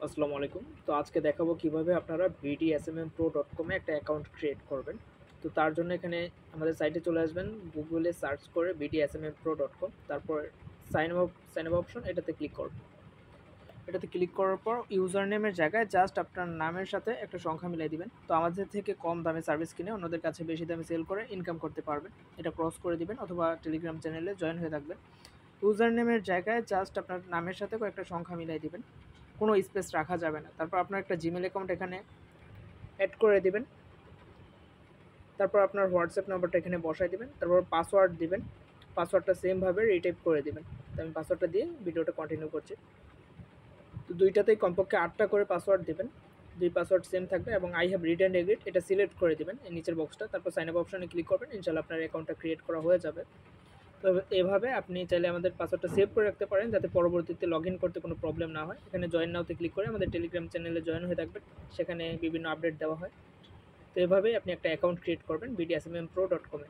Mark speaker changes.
Speaker 1: আসসালামু আলাইকুম। তো আজকে দেখাবো কিভাবে আপনারা bdsmmpro.com এ একটা অ্যাকাউন্ট ক্রিয়েট করবেন। তো তার জন্য এখানে আমাদের সাইটে চলে আসবেন। গুগলে সার্চ করে bdsmmpro.com, তারপর সাইন আপ অপশন এটাতে ক্লিক করবেন। এটাতে ক্লিক করার পর ইউজার নেমের জায়গায় জাস্ট আপনার নামের সাথে একটা সংখ্যা মিলাই দিবেন। তো আমাদের থেকে কম দামে সার্ভিস কিনে অন্যদের কাছে বেশি দামে সেল করে ইনকাম করতে পারবেন। এটা ক্রস করে দিবেন অথবা টেলিগ্রাম চ্যানেলে জয়েন হয়ে থাকবেন। ইউজার নেমের জায়গায় জাস্ট আপনার নামের সাথে কয়েকটা সংখ্যা মিলাই দিবেন। কোনো স্পেস রাখা যাবে না। তারপর আপনার একটা জিমেল অ্যাকাউন্ট এখানে অ্যাড করে দিবেন। তারপর আপনার হোয়াটসঅ্যাপ নাম্বারটা এখানে বসায় দিবেন। তারপর পাসওয়ার্ড দিবেন। পাসওয়ার্ডটা সেমভাবে রিটাইপ করে দিবেন। তো আমি পাসওয়ার্ডটা দিয়ে ভিডিওটা কন্টিনিউ করছি। তো দুইটাতেই কমপক্ষে 8টা করে পাসওয়ার্ড দিবেন। দুই পাসওয়ার্ড সেম থাকবে এবং I have read and agreed এটা সিলেক্ট করে দিবেন এই নিচের বক্সটা। তারপর সাইন আপ অপশনে ক্লিক করবেন। ইনশাআল্লাহ আপনার অ্যাকাউন্টটা ক্রিয়েট করা হয়ে যাবে। তো এভাবে আপনি চাইলে আমাদের পাসওয়ার্ডটা সেভ করে রাখতে পারেন যাতে পরবর্তীতে লগইন করতে কোনো প্রবলেম না হয়। এখানে জয়েন নাওতে ক্লিক করে আমাদের টেলিগ্রাম চ্যানেলে জয়েন হয়ে থাকবেন। সেখানে বিভিন্ন আপডেট দেওয়া হয়। তো এভাবেই আপনি একটা অ্যাকাউন্ট ক্রিয়েট করবেন bdsmmpro.com এ।